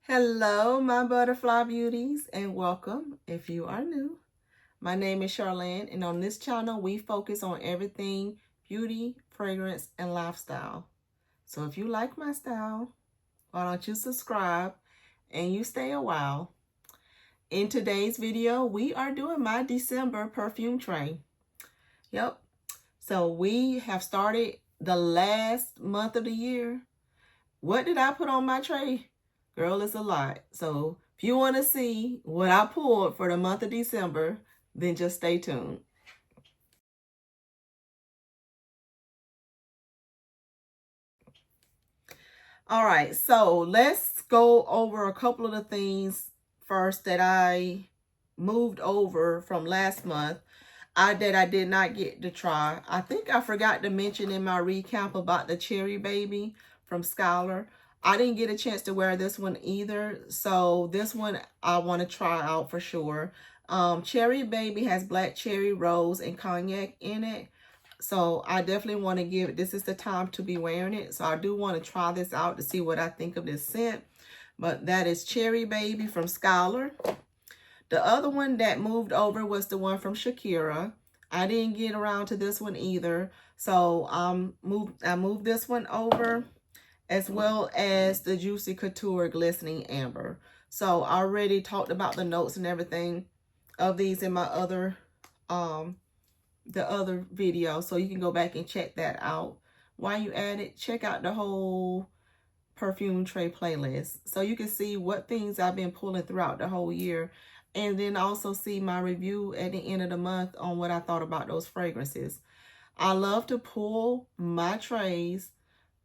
Hello, my butterfly beauties, and welcome if you are new. My name is Charlene, and on this channel, we focus on everything beauty, fragrance, and lifestyle. So if you like my style, why don't you subscribe and you stay a while. In today's video, we are doing my December perfume tray. Yep. So we have started the last month of the year. What did I put on my tray? Girl, it's a lot. So if you want to see what I pulled for the month of December, then just stay tuned. All right, so let's go over a couple of the things first that I moved over from last month that I did not get to try. I think I forgot to mention in my recap about the Cherry Baby from Scholar. I didn't get a chance to wear this one either, so this one I want to try out for sure. Cherry Baby has black cherry, rose, and cognac in it. So I definitely want to give it, this is the time to be wearing it. So I do want to try this out to see what I think of this scent. But that is Cherry Baby from Scholar. The other one that moved over was the one from Shakira. I didn't get around to this one either. So I moved this one over, as well as the Juicy Couture Glistening Amber. So I already talked about the notes and everything of these in my other the other video, so you can go back and check that out. While you at it, check out the whole perfume tray playlist so you can see what things I've been pulling throughout the whole year, and then also see my review at the end of the month on what I thought about those fragrances. I love to pull my trays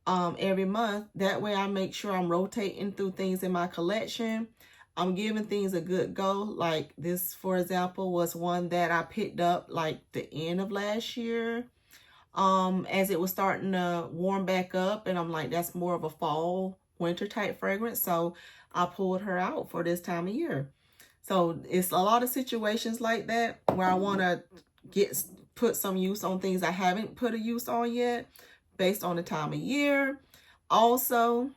every month. That way I make sure I'm rotating through things in my collection. I'm giving things a good go. Like this, for example, was one that I picked up like the end of last year. As it was starting to warm back up, and I'm like, that's more of a fall, winter type fragrance. So I pulled her out for this time of year. So it's a lot of situations like that where I want to put some use on things I haven't put a use on yet, based on the time of year. Also,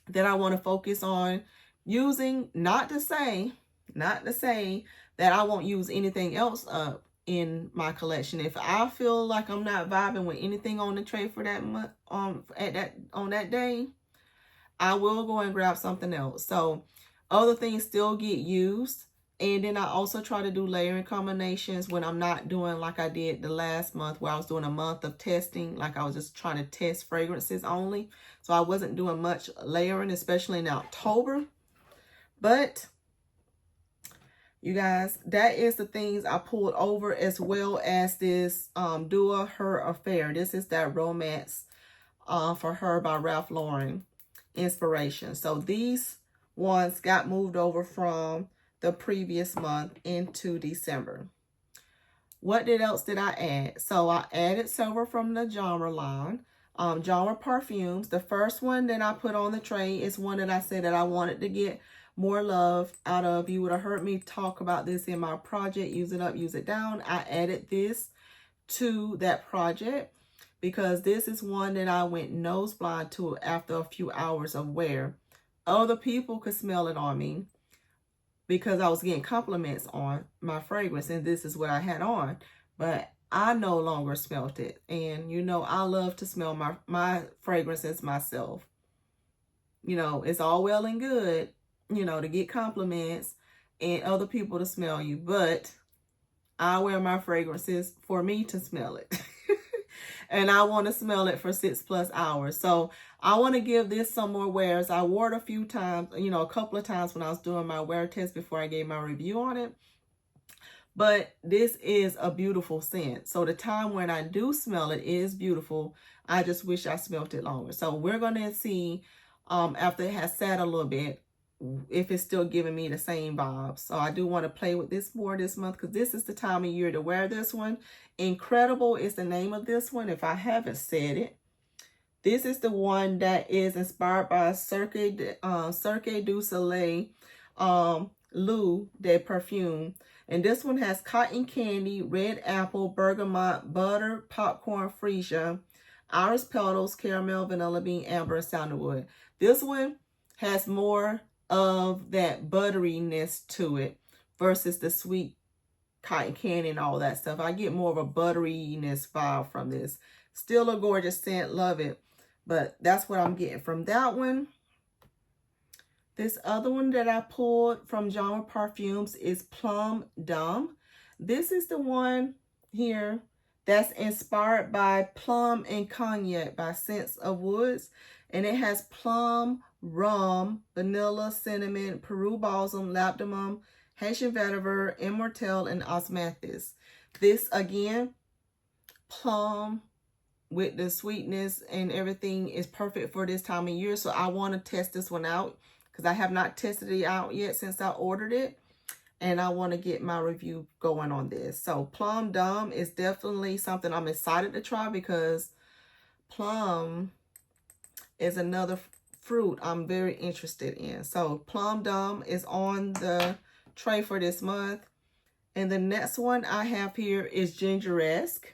that I want to focus on using, not to say that I won't use anything else up in my collection. If I feel like I'm not vibing with anything on the tray for that month, on that day, I will go and grab something else. So other things still get used. And then I also try to do layering combinations when I'm not doing like I did the last month, where I was doing a month of testing. Like I was just trying to test fragrances only. So I wasn't doing much layering, especially in October. But you guys, that is the things I pulled over, as well as this Dua Her Affair. This is that romance for her by Ralph Lauren inspiration. So these ones got moved over from the previous month into December. What else did I add? So I added several from the genre line. Genre Perfumes. The first one that I put on the tray is one that I said that I wanted to get more love out of. You would have heard me talk about this in my project, Use It Up, Use It Down. I added this to that project because this is one that I went nose blind to after a few hours of wear. Other people could smell it on me because I was getting compliments on my fragrance, and this is what I had on. But I no longer smelt it. And, you know, I love to smell my fragrances myself. You know, it's all well and good, you know, to get compliments and other people to smell you. But I wear my fragrances for me to smell it. And I want to smell it for 6+ hours. So I want to give this some more wears. I wore it a few times, you know, a couple of times when I was doing my wear test before I gave my review on it. But this is a beautiful scent. So the time when I do smell it is beautiful. I just wish I smelled it longer. So we're going to see after it has sat a little bit, if it's still giving me the same vibes. So I do want to play with this more this month, because this is the time of year to wear this one. Incredible is the name of this one, if I haven't said it. This is the one that is inspired by Cirque du Soleil Lou de Perfume. And this one has cotton candy, red apple, bergamot, butter, popcorn, freesia, iris petals, caramel, vanilla bean, amber, and sandalwood. This one has more of that butteriness to it versus the sweet cotton candy and all that stuff. I get more of a butteriness vibe from this. Still a gorgeous scent, love it. But that's what I'm getting from that one. This other one that I pulled from December Perfumes is Plum Dum. This is the one here that's inspired by Plum and Cognac by Scents of Woods. And it has plum, rum, vanilla, cinnamon, Peru balsam, labdanum, Haitian vetiver, immortelle, and osmanthus. This, again, plum with the sweetness and everything is perfect for this time of year. So I want to test this one out because I have not tested it out yet since I ordered it. And I want to get my review going on this. So Plum Dum is definitely something I'm excited to try because plum is another fruit I'm very interested in. So Plum Dum is on the tray for this month. And the next one I have here is Gingeresque.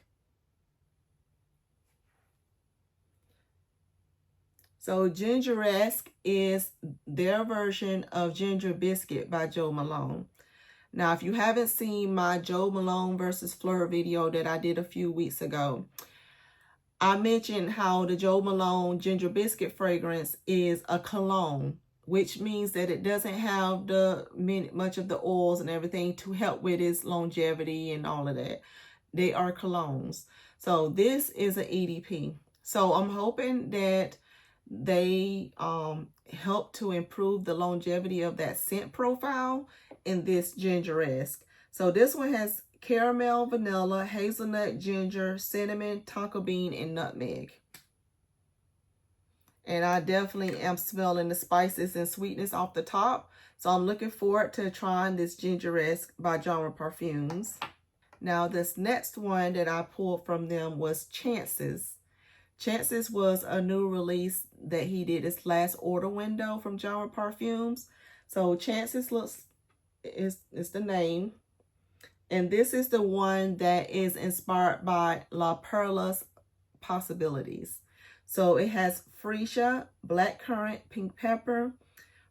So Gingeresque is their version of Ginger Biscuit by Jo Malone. Now, if you haven't seen my Jo Malone versus Fleur video that I did a few weeks ago, I mentioned how the Jo Malone Ginger Biscuit fragrance is a cologne, which means that it doesn't have much of the oils and everything to help with its longevity and all of that. They are colognes. So this is an EDP. So I'm hoping that they help to improve the longevity of that scent profile in this Gingeresque. So this one has caramel, vanilla, hazelnut, ginger, cinnamon, tonka bean, and nutmeg. And I definitely am smelling the spices and sweetness off the top. So I'm looking forward to trying this Gingeresque by December Perfumes. Now this next one that I pulled from them was Chances. Chances was a new release that he did this last order window from December Perfumes. So Chances is the name. And this is the one that is inspired by La Perla's Possibilities. So it has freesia, blackcurrant, pink pepper,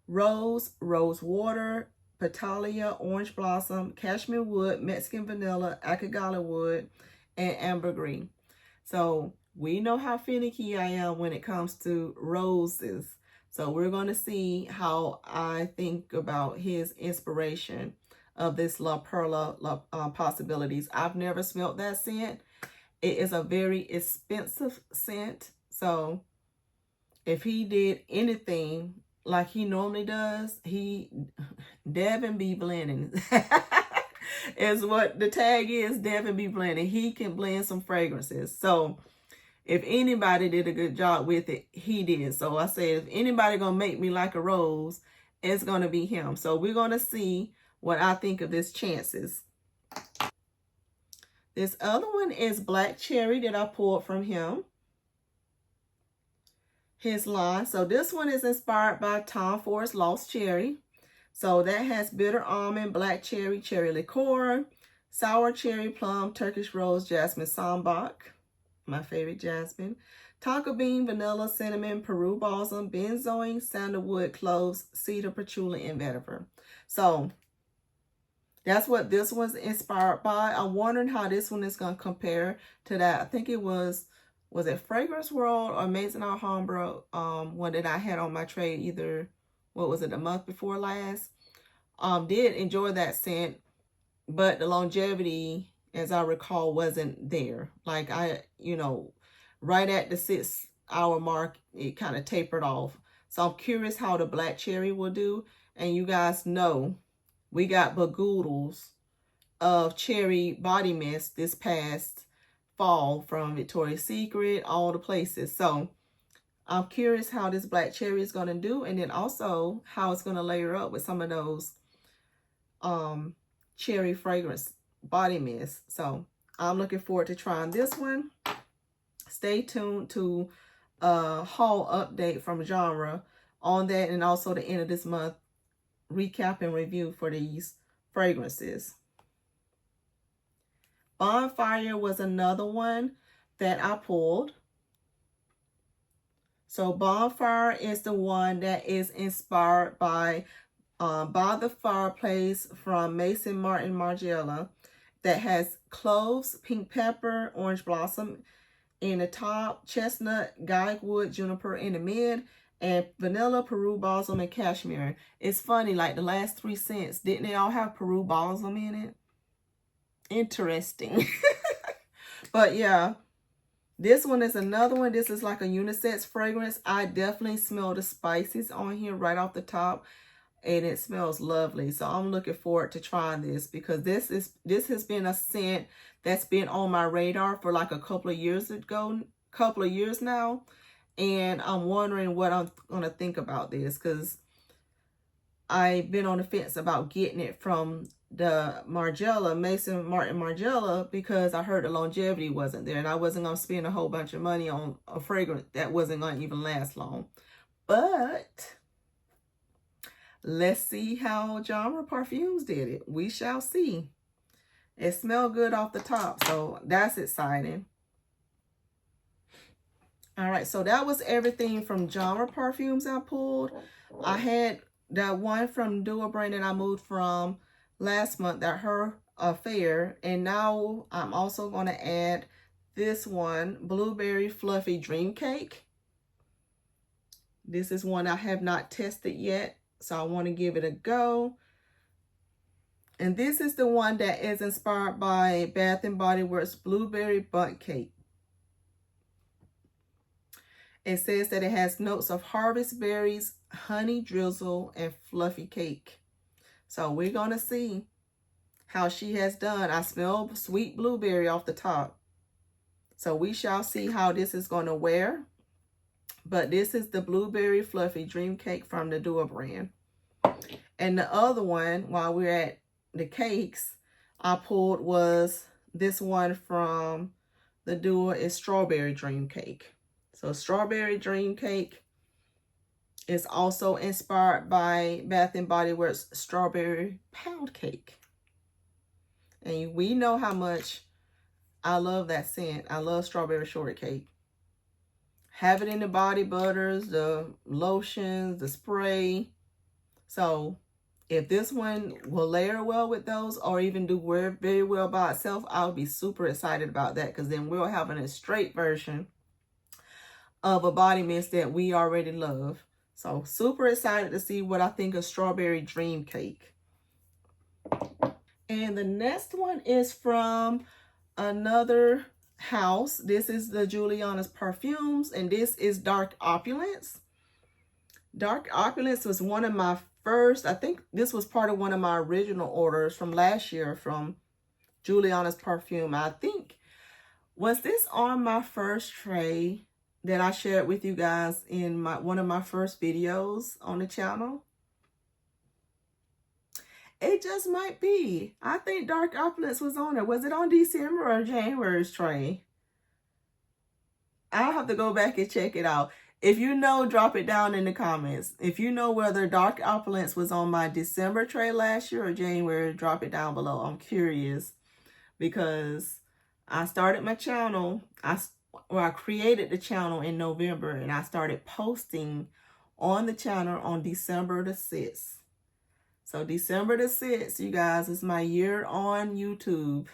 rose, rose water, petalia, orange blossom, cashmere wood, Mexican vanilla, akagala wood, and ambergris. So we know how finicky I am when it comes to roses. So we're going to see how I think about his inspiration of this La Perla Possibilities. I've never smelled that scent. It is a very expensive scent. So if he did anything like he normally does, Devin be blending. Is what the tag is, Devin be blending. He can blend some fragrances. So if anybody did a good job with it, he did. So I said, if anybody gonna make me like a rose, it's gonna be him. So we're gonna see what I think of this Chances. This other one is Black Cherry that I pulled from him. His line. So this one is inspired by Tom Ford's Lost Cherry. So that has bitter almond, black cherry, cherry liqueur, sour cherry, plum, Turkish rose, jasmine, sambac, my favorite jasmine, tonka bean, vanilla, cinnamon, Peru balsam, benzoin, sandalwood, cloves, cedar, patchouli, and vetiver. So that's what this one's inspired by. I'm wondering how this one is going to compare to that. I think it was it Fragrance World or Amazing Alhambra, one that I had on my tray either, what was it, a month before last. Did enjoy that scent, but the longevity, as I recall, wasn't there. Like right at the 6 hour mark, it kind of tapered off. So I'm curious how the Black Cherry will do. And you guys know we got bagoodles of cherry body mist this past fall from Victoria's Secret, all the places. So I'm curious how this Black Cherry is going to do, and then also how it's going to layer up with some of those cherry fragrance body mist. So I'm looking forward to trying this one. Stay tuned to a haul update from Genre on that, and also the end of this month recap and review for these fragrances. Bonfire was another one that I pulled. So Bonfire is the one that is inspired by the Fireplace from Mason Martin Margiela, that has cloves, pink pepper, orange blossom in the top, chestnut, guaiac juniper in the mid, and vanilla, Peru balsam, and cashmere. It's funny, like the last 3 scents, didn't they all have Peru balsam in it? Interesting. But yeah, this one is another one. This is like a unisex fragrance. I definitely smell the spices on here right off the top, and it smells lovely. So I'm looking forward to trying this, because this has been a scent that's been on my radar for like a couple of years now, and I'm wondering what I'm gonna think about this, because I've been on the fence about getting it from the Margiela, Mason Martin Margiela, because I heard the longevity wasn't there, and I wasn't going to spend a whole bunch of money on a fragrance that wasn't going to even last long. But let's see how December Perfumes did it. We shall see. It smelled good off the top, so that's exciting. All right, so that was everything from December Perfumes I pulled. I had that one from Dupe brand that I moved from last month, that Her Affair, and now I'm also going to add this one, Blueberry Fluffy Dream Cake. This is one I have not tested yet, so I want to give it a go. And this is the one that is inspired by Bath & Body Works Blueberry Bundt Cake. It says that it has notes of harvest berries, honey drizzle, and fluffy cake. So we're going to see how she has done. I smell sweet blueberry off the top. So we shall see how this is going to wear. But this is the Blueberry Fluffy Dream Cake from the Dupe brand. And the other one, while we're at the cakes, I pulled was this one from the Dupe, is Strawberry Dream Cake. So Strawberry Dream Cake is also inspired by Bath & Body Works Strawberry Pound Cake. And we know how much I love that scent. I love strawberry shortcake. Have it in the body butters, the lotions, the spray. So if this one will layer well with those, or even do very well by itself, I'll be super excited about that, because then we'll have a straight version of a body mist that we already love. So super excited to see what I think of Strawberry Dream Cake. And the next one is from another house. This is the Juliana's Perfumes, and this is Dark Opulence. Dark Opulence was one of my first, I think this was part of one of my original orders from last year from Juliana's Perfume. I think, was this on my first tray that I shared with you guys in one of my first videos on the channel? It just might be. I think Dark Opulence was on there. Was it on December or January's tray? I'll have to go back and check it out. If you know, drop it down in the comments. If you know whether Dark Opulence was on my December tray last year or January, drop it down below. I'm curious, because I started my channel. I created the channel in November, and I started posting on the channel on December the 6th. So December the 6th, you guys, is my year on YouTube.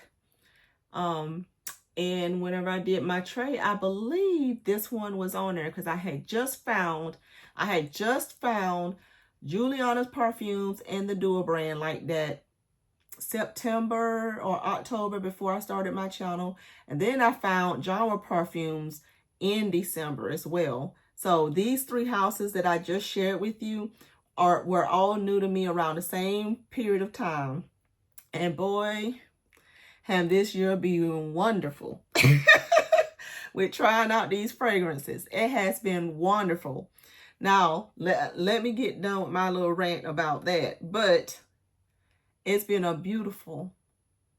And whenever I did my tray, I believe this one was on there, because I had just found Juliana's Perfumes and the Dupe brand like that September or October before I started my channel. And then I found December Perfumes in December as well. So these three houses that I just shared with you were all new to me around the same period of time. And boy, have this year been wonderful with trying out these fragrances. It has been wonderful. Now, let me get done with my little rant about that. But it's been a beautiful,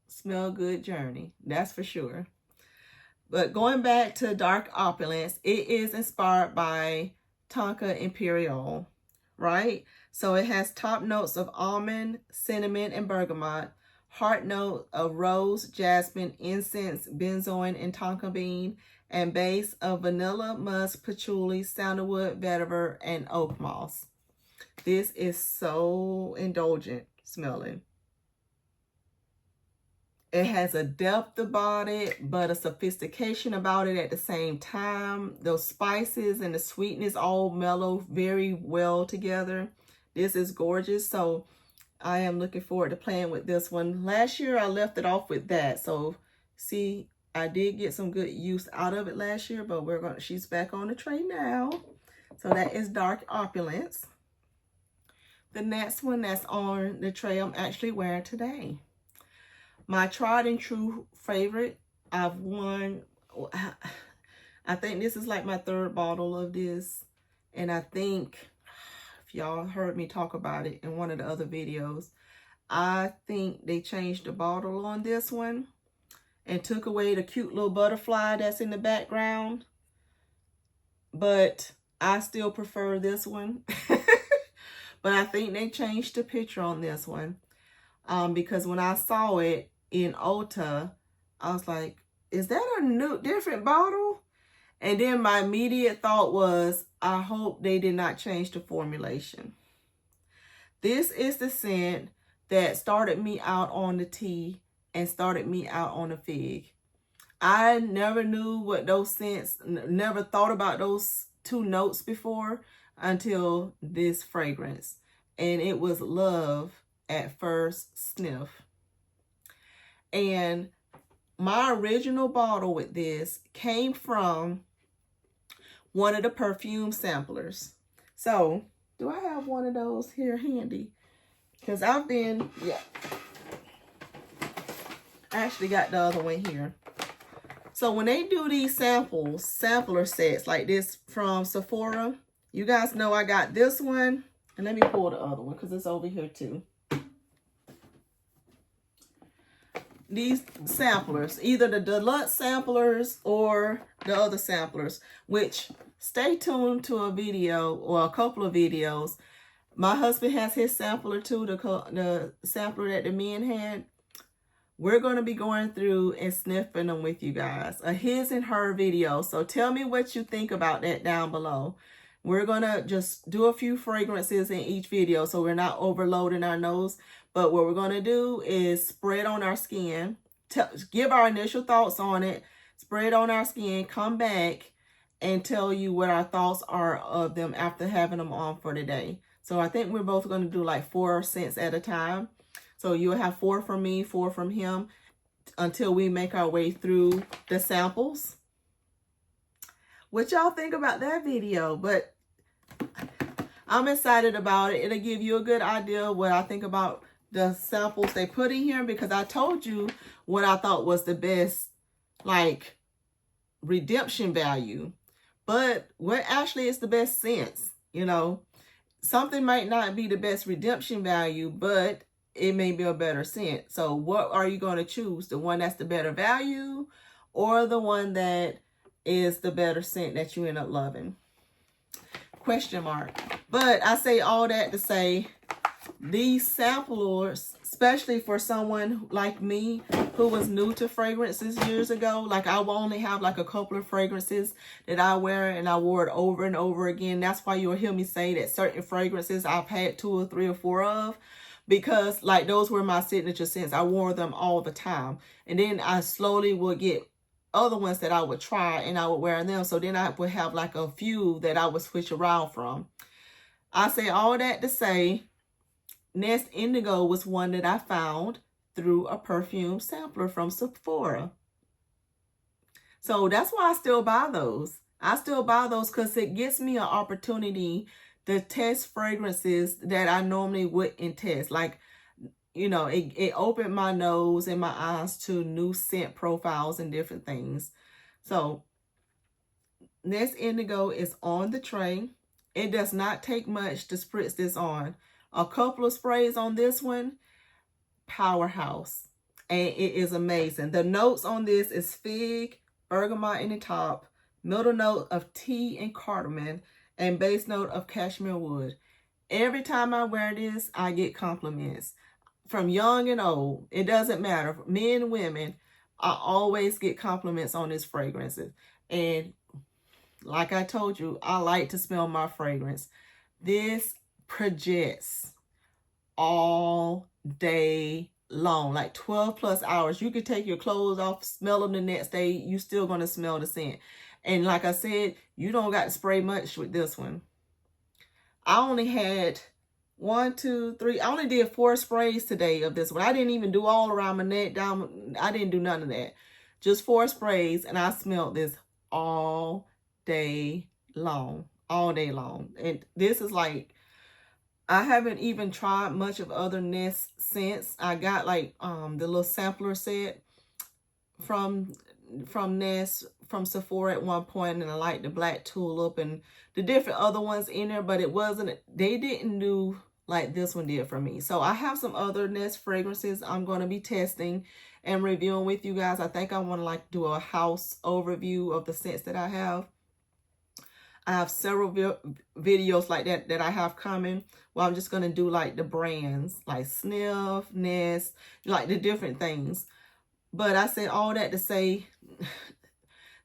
smell good journey. That's for sure. But going back to Dark Opulence, it is inspired by Tonka Imperial, right? So it has top notes of almond, cinnamon, and bergamot. Heart note of rose, jasmine, incense, benzoin, and tonka bean. and base of vanilla, musk, patchouli, sandalwood, vetiver, and oak moss. This is so indulgent smelling. It has a depth about it, but a sophistication about it at the same time. Those spices and the sweetness all mellow very well together. This is gorgeous. So I am looking forward to playing with this one. Last year I left it off with that. So see, I did get some good use out of it last year, but she's back on the tray now. So that is Dark Opulence. The next one that's on the tray I'm actually wearing today. My tried and true favorite. I've won, I think this is like my third bottle of this. And I think, if y'all heard me talk about it in one of the other videos, I think they changed the bottle on this one and took away the cute little butterfly that's in the background. But I still prefer this one. But I think they changed the picture on this one. Because when I saw it in Ulta, I was like, is that a different bottle? And then my immediate thought was, I hope they did not change the formulation. This is the scent that started me out on the tea and started me out on the fig. I never knew what those scents, never thought about those two notes before until this fragrance. And it was love at first sniff. And my original bottle with this came from one of the perfume samplers. So, do I have one of those here handy? Because I actually got the other one here. So when they do these sampler sets like this from Sephora, you guys know I got this one. And let me pull the other one because it's over here too. These samplers, either the deluxe samplers or the other samplers, which stay tuned to a video or a couple of videos. My husband has his sampler too, the sampler that the men had. We're going to be going through and sniffing them with you guys. A his and her video. So tell me what you think about that down below. We're going to just do a few fragrances in each video so we're not overloading our nose. But what we're going to do is spread on our skin, give our initial thoughts on it, spread on our skin, come back and tell you what our thoughts are of them after having them on for the day. So I think we're both going to do like 4 scents at a time. So you'll have 4 from me, 4 from him until we make our way through the samples. What y'all think about that video? But I'm excited about it. It'll give you a good idea of what I think about the samples they put in here, because I told you what I thought was the best, like, redemption value. But what actually is the best scents, you know? Something might not be the best redemption value, but it may be a better scent. So what are you going to choose? The one that's the better value or the one that is the better scent that you end up loving? Question mark. But I say all that to say these samplers, especially for someone like me who was new to fragrances years ago, like I will only have like a couple of fragrances that I wear and I wore it over and over again. That's why you'll hear me say that certain fragrances I've had 2 or 3 or 4 of, because like those were my signature scents. I wore them all the time. And then I slowly would get other ones that I would try and I would wear them. So then I would have like a few that I would switch around from. I say all that to say, Nest Indigo was one that I found through a perfume sampler from Sephora. So that's why I still buy those. I still buy those because it gives me an opportunity to test fragrances that I normally wouldn't test. Like, you know, it opened my nose and my eyes to new scent profiles and different things. So Nest Indigo is on the tray. It does not take much to spritz this on. A couple of sprays on this one, powerhouse. And it is amazing. The notes on this is fig, bergamot in the top, middle note of tea and cardamom, and base note of cashmere wood. Every time I wear this, I get compliments. From young and old, it doesn't matter. Men and women, I always get compliments on this fragrance. And like I told you, I like to smell my fragrance. This projects all day long, like 12 plus hours. You could take your clothes off, smell them the next day, you still gonna smell the scent. And like I said, you don't got to spray much with this one. I only had 1, 2, 3. I only did 4 sprays today of this one. I didn't even do all around my neck, down. I didn't do none of that. Just 4 sprays, and I smelled this all day long. All day long. And this is like, I haven't even tried much of other Nest scents. I got like the little sampler set from Nest, from Sephora at one point, and I like the black tulip and the different other ones in there, but it wasn't, they didn't do like this one did for me. So I have some other Nest fragrances I'm going to be testing and reviewing with you guys. I think I want to like do a house overview of the scents that I have. I have several videos like that I have coming. Well, I'm just going to do like the brands, like Sniff, Nest, like the different things. But I said all that to say,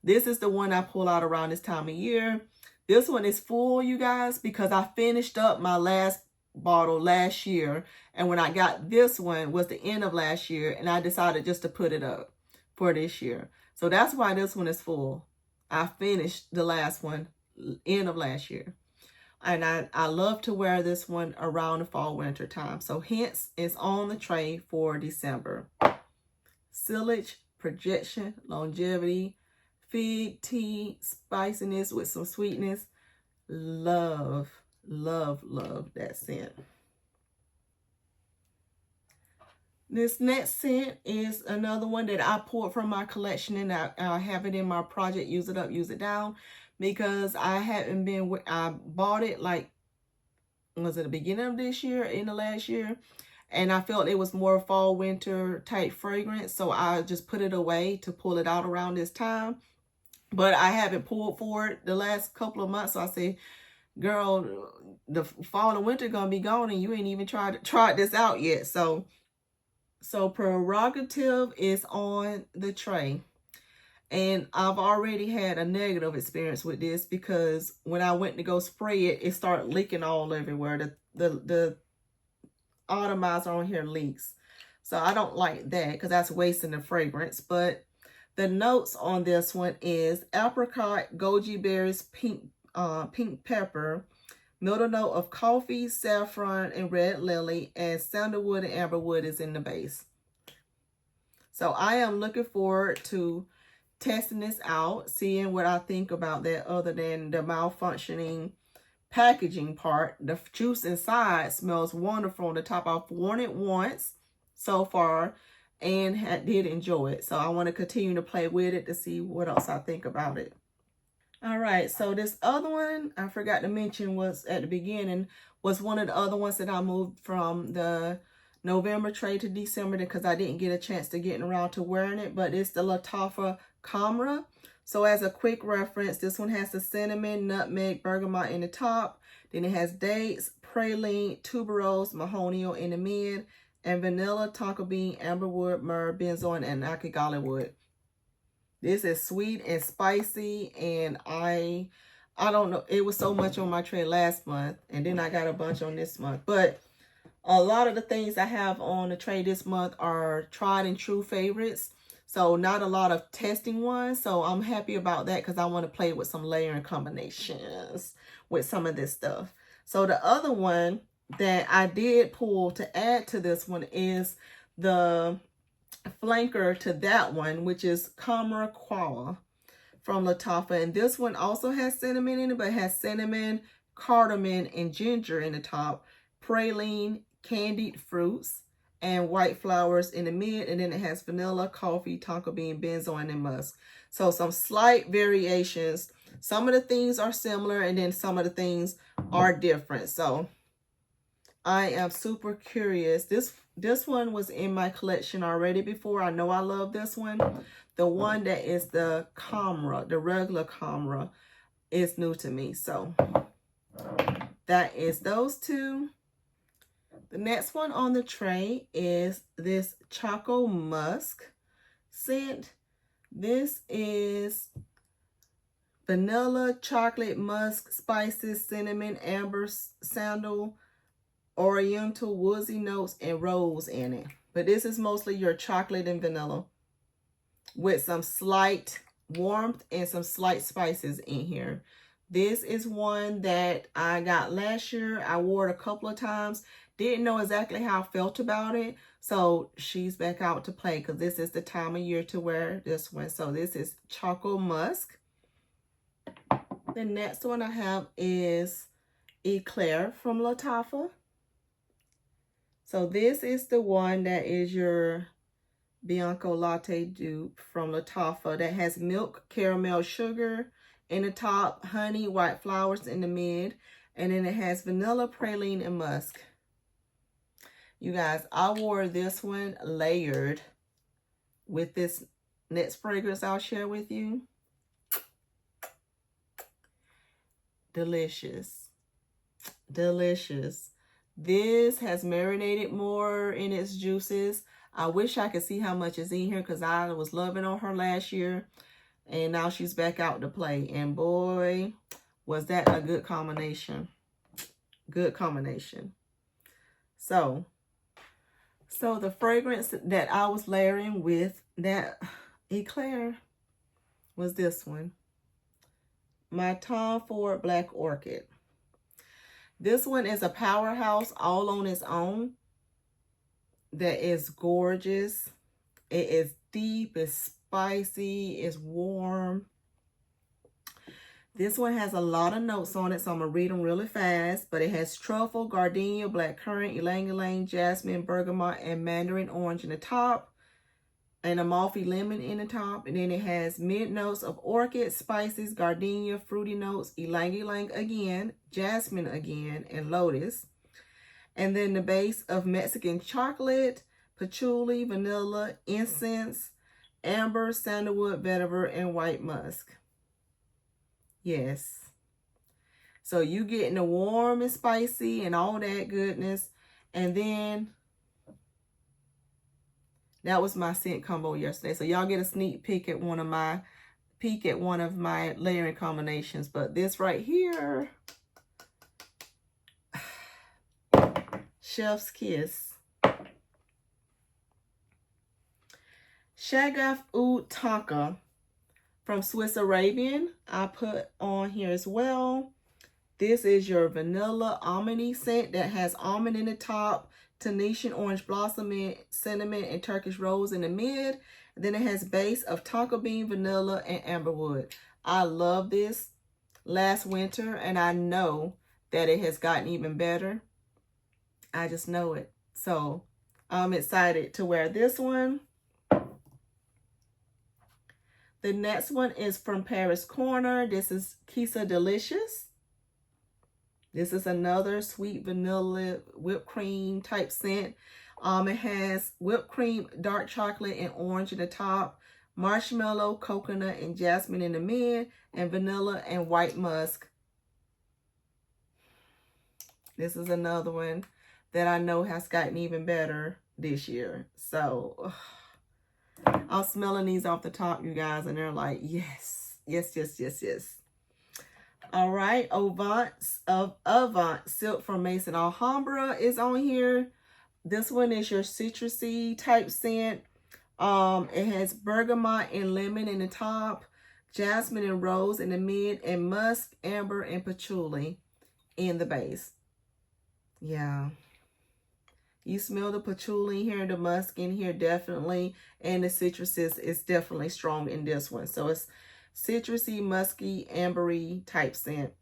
this is the one I pull out around this time of year. This one is full, you guys, because I finished up my last bottle last year. And when I got this one was the end of last year. And I decided just to put it up for this year. So that's why this one is full. I finished the last one end of last year. And I love to wear this one around the fall winter time. So hence it's on the tray for December. Sillage, projection, longevity, fig, tea, spiciness with some sweetness. Love, love, love that scent. This next scent is another one that I pulled from my collection, and I have it in my project, Use It Up, Use It Down, because I hadn't been, I bought it like, was it the beginning of this year, in the last year? And I felt it was more fall winter type fragrance. So I just put it away to pull it out around this time. But I haven't pulled for it the last couple of months. So I say, girl, the fall and winter gonna be gone and you ain't even tried this out yet. So Prerogative is on the tray. And I've already had a negative experience with this because when I went to go spray it, it started leaking all everywhere. The atomizer on here leaks. So I don't like that because that's wasting the fragrance. But the notes on this one is apricot, goji berries, pink pepper, middle note of coffee, saffron, and red lily, and sandalwood and amberwood is in the base. So I am looking forward to testing this out, seeing what I think about that, other than the malfunctioning packaging part. The juice inside smells wonderful on the top. I've worn it once so far and did enjoy it. So I want to continue to play with it to see what else I think about it. All right, so this other one I forgot to mention was at the beginning, was one of the other ones that I moved from the November tray to December because I didn't get a chance to get around to wearing it, but it's the Lattafa Camera. So as a quick reference, this one has the cinnamon, nutmeg, bergamot in the top. Then it has dates, praline, tuberose, mahonio in the mid, and vanilla, tonka bean, amberwood, myrrh, benzoin, and akigali wood. This is sweet and spicy, and I don't know. It was so much on my tray last month, and then I got a bunch on this month. But a lot of the things I have on the tray this month are tried and true favorites. So not a lot of testing ones. So I'm happy about that because I want to play with some layering combinations with some of this stuff. So the other one that I did pull to add to this one is the flanker to that one, which is Camera Quala from Lattafa. And this one also has cinnamon in it, but it has cinnamon, cardamom, and ginger in the top, praline, candied fruits, and white flowers in the mid, and then it has vanilla, coffee, tonka bean, benzoin, and musk. So some slight variations. Some of the things are similar, and then some of the things are different. So I am super curious. This one was in my collection already before. I know I love this one. The one that is the Camera, the regular Camera, is new to me. So that is those two. The next one on the tray is this Choco Musk scent. This is vanilla, chocolate, musk, spices, cinnamon, amber, sandal, oriental, woodsy notes, and rose in it. But this is mostly your chocolate and vanilla with some slight warmth and some slight spices in here. This is one that I got last year. I wore it a couple of times. Didn't know exactly how I felt about it. So she's back out to play because this is the time of year to wear this one. So this is Choco Musk. The next one I have is Eclair from Lattafa. So this is the one that is your Bianco Latte dupe from Lattafa that has milk, caramel, sugar in the top, honey, white flowers in the mid, and then it has vanilla, praline, and musk. You guys, I wore this one layered with this next fragrance I'll share with you. Delicious. Delicious. This has marinated more in its juices. I wish I could see how much is in here because I was loving on her last year. And now she's back out to play. And boy, was that a good combination. Good combination. So the fragrance that I was layering with that Eclair was this one. My Tom Ford Black Orchid. This one is a powerhouse all on its own. That is gorgeous. It is deep, it's spicy, it's warm. This one has a lot of notes on it, so I'm going to read them really fast. But it has truffle, gardenia, blackcurrant, ylang-ylang, jasmine, bergamot, and mandarin orange in the top. And Amalfi lemon in the top. And then it has mid notes of orchid, spices, gardenia, fruity notes, ylang-ylang again, jasmine again, and lotus. And then the base of Mexican chocolate, patchouli, vanilla, incense, amber, sandalwood, vetiver, and white musk. Yes. So you getting the warm and spicy and all that goodness. And then that was my scent combo yesterday. So y'all get a sneak peek at one of my layering combinations. But this right here, Chef's Kiss. Shagaf Oud Tonka from Swiss Arabian. I put on here as well. This is your vanilla almondy scent that has almond in the top, Tunisian orange blossom, cinnamon, and Turkish rose in the mid. Then it has base of tonka bean, vanilla, and amberwood. I love this last winter, and I know that it has gotten even better. I just know it. So I'm excited to wear this one. The next one is from Paris Corner. This is Kisa Delicious. This is another sweet vanilla whipped cream type scent. It has whipped cream, dark chocolate, and orange in the top, marshmallow, coconut, and jasmine in the mid, and vanilla and white musk. This is another one that I know has gotten even better this year. So I'm smelling these off the top, you guys, and they're like, yes, yes, yes, yes, yes. All right, Avant Silk from Maison Alhambra is on here. This one is your citrusy type scent. It has bergamot and lemon in the top, jasmine and rose in the mid, and musk, amber, and patchouli in the base. Yeah. You smell the patchouli in here, the musk in here definitely, and the citrus is definitely strong in this one. So it's citrusy, musky, ambery type scent,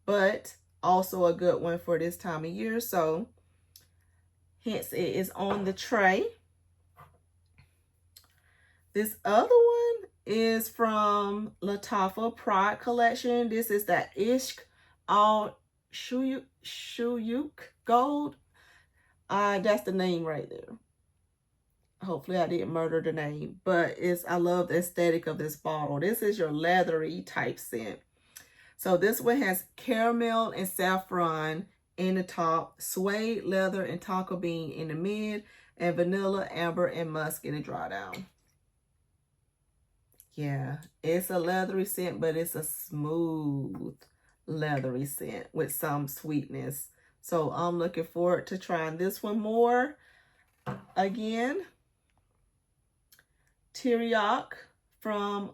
but also a good one for this time of year. So hence it is on the tray. This other one is from Lattafa Pride Collection. This is that Ishq Al Shuyuk Gold. That's the name right there. Hopefully I didn't murder the name, but I love the aesthetic of this bottle. This is your leathery type scent. So this one has caramel and saffron in the top, suede, leather, and tonka bean in the mid, and vanilla, amber, and musk in the dry down. Yeah, it's a leathery scent, but it's a smooth leathery scent with some sweetness. So I'm looking forward to trying this one more. Again, Teriyaki from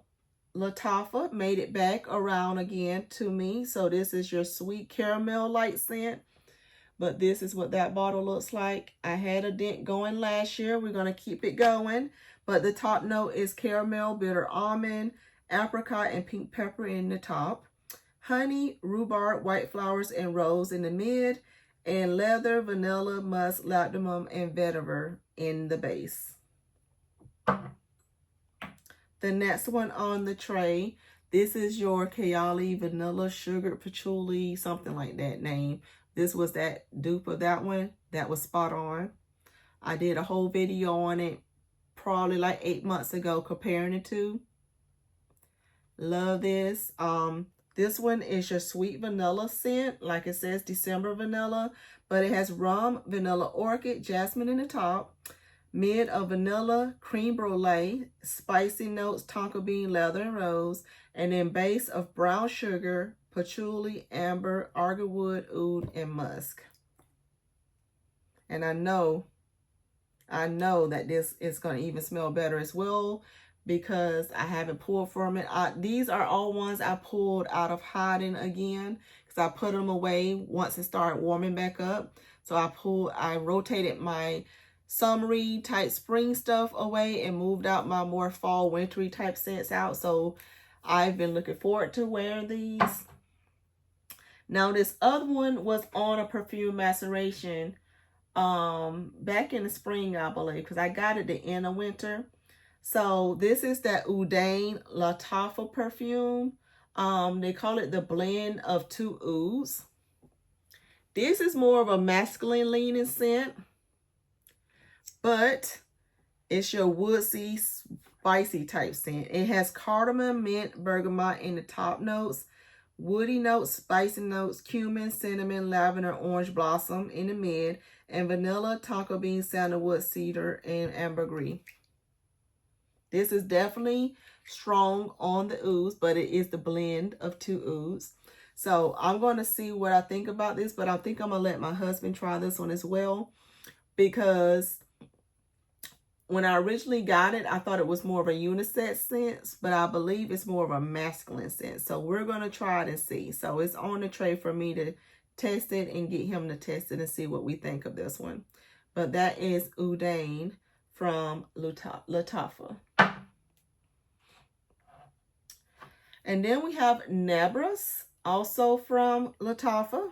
Lattafa made it back around again to me. So this is your sweet caramel light scent. But this is what that bottle looks like. I had a dent going last year. We're going to keep it going. But the top note is caramel, bitter almond, apricot, and pink pepper in the top. Honey, rhubarb, white flowers, and rose in the mid. And leather, vanilla, musk, lactimum, and vetiver in the base. The next one on the tray, this is your Kayali Vanilla Sugar Patchouli, something like that name. This was that dupe of that one. That was spot on. I did a whole video on it probably like 8 months ago comparing the two. Love this. This one is your sweet vanilla scent. Like it says, December vanilla. But it has rum, vanilla orchid, jasmine in the top. Mid of vanilla, cream brulee, spicy notes, tonka bean, leather, and rose. And then base of brown sugar, patchouli, amber, argarwood, oud, and musk. And I know that this is going to even smell better as well because I haven't pulled from it. These are all ones I pulled out of hiding again because I put them away once it started warming back up. So I rotated my summery type spring stuff away and moved out my more fall wintry type scents out. So I've been looking forward to wearing these. Now this other one was on a perfume maceration back in the spring, I believe, because I got it the end of winter. So this is that Udane Lattafa perfume. They call it the blend of two ouds. This is more of a masculine leaning scent, but it's your woodsy, spicy type scent. It has cardamom, mint, bergamot in the top notes, woody notes, spicy notes, cumin, cinnamon, lavender, orange blossom in the mid, and vanilla, tonka bean, sandalwood, cedar, and ambergris. This is definitely strong on the ouds, but it is the blend of two ouds. So I'm going to see what I think about this, but I think I'm going to let my husband try this one as well, because when I originally got it, I thought it was more of a unisex scent, but I believe it's more of a masculine scent. So we're going to try it and see. So it's on the tray for me to test it and get him to test it and see what we think of this one. But that is Udane from Lattafa. And then we have Nebras, also from Lattafa.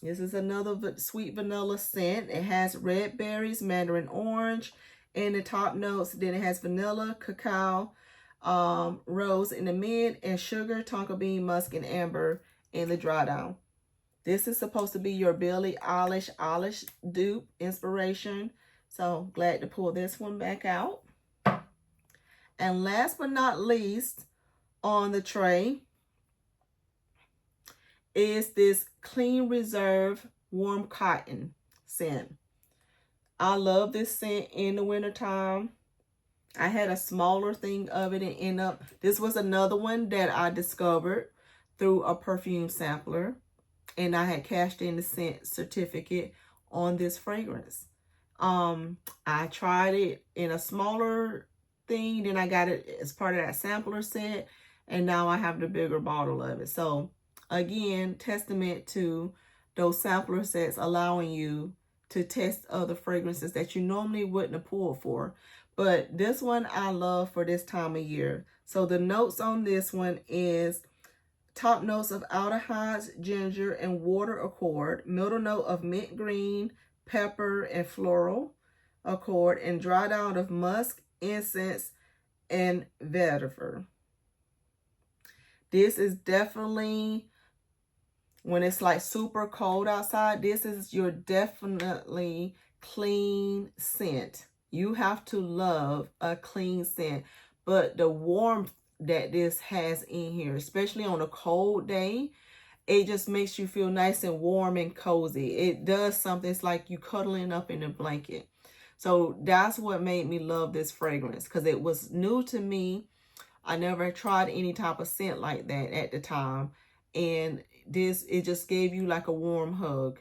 This is another sweet vanilla scent. It has red berries, mandarin orange in the top notes. Then it has vanilla, cacao, rose in the mid, and sugar, tonka bean, musk, and amber in the dry down. This is supposed to be your Billie Eilish dupe inspiration. So glad to pull this one back out. And last but not least on the tray is this Clean Reserve Warm Cotton scent. I love this scent in the wintertime. I had a smaller thing of it and end up, this was another one that I discovered through a perfume sampler. And I had cashed in the scent certificate on this fragrance. I tried it in a smaller thing, then I got it as part of that sampler set, and now I have the bigger bottle of it. So again, testament to those sampler sets allowing you to test other fragrances that you normally wouldn't have pulled for. But this one I love for this time of year. So the notes on this one is top notes of aldehydes, ginger, and water accord. Middle note of mint green, pepper, and floral accord. And dry down of musk, incense, and vetiver. This is definitely, when it's like super cold outside, this is your definitely clean scent. You have to love a clean scent. But the warmth that this has in here, especially on a cold day, it just makes you feel nice and warm and cozy. It does something. It's like you cuddling up in a blanket. So that's what made me love this fragrance, because it was new to me. I never tried any type of scent like that at the time. And it just gave you like a warm hug,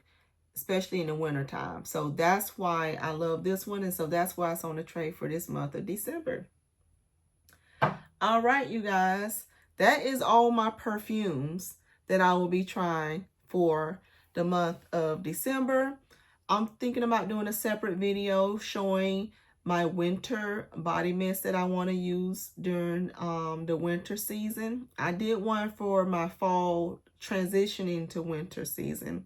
especially in the wintertime. So that's why I love this one. And so that's why it's on the tray for this month of December. All right, you guys, that is all my perfumes that I will be trying for the month of December. I'm thinking about doing a separate video showing my winter body mist that I want to use during the winter season. I did one for my fall transitioning to winter season,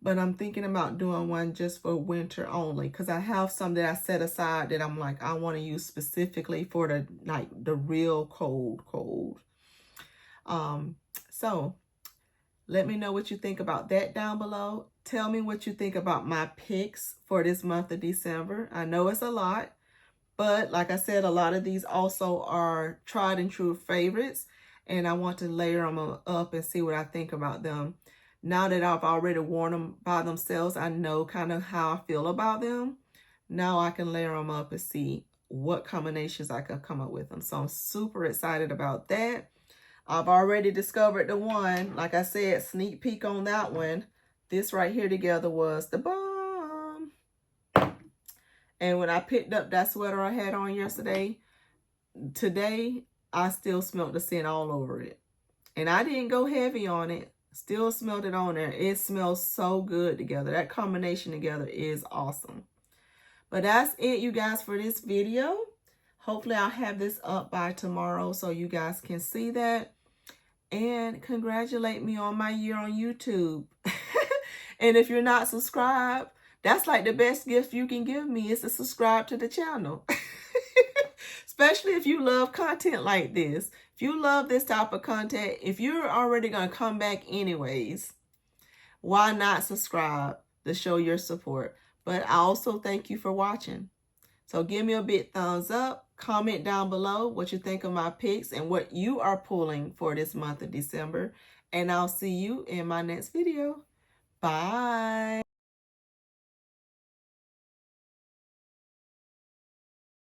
but I'm thinking about doing one just for winter only, because I have some that I set aside that I'm like, I want to use specifically for the real cold. So let me know what you think about that down below. Tell me what you think about my picks for this month of December. I know it's a lot, but like I said, a lot of these also are tried and true favorites, and I want to layer them up and see what I think about them. Now that I've already worn them by themselves, I know kind of how I feel about them. Now I can layer them up and see what combinations I can come up with them. So I'm super excited about that. I've already discovered the one. Like I said, sneak peek on that one. This right here together was the bomb. And when I picked up that sweater I had on yesterday, today, I still smelled the scent all over it. And I didn't go heavy on it. Still smelled it on there. It smells so good together. That combination together is awesome. But that's it, you guys, for this video. Hopefully I'll have this up by tomorrow so you guys can see that. And congratulate me on my year on YouTube. And if you're not subscribed, that's like the best gift you can give me, is to subscribe to the channel. Especially if you love content like this. If you love this type of content, if you're already going to come back anyways, why not subscribe to show your support? But I also thank you for watching. So give me a big thumbs up. Comment down below what you think of my picks and what you are pulling for this month of December. And I'll see you in my next video. Bye.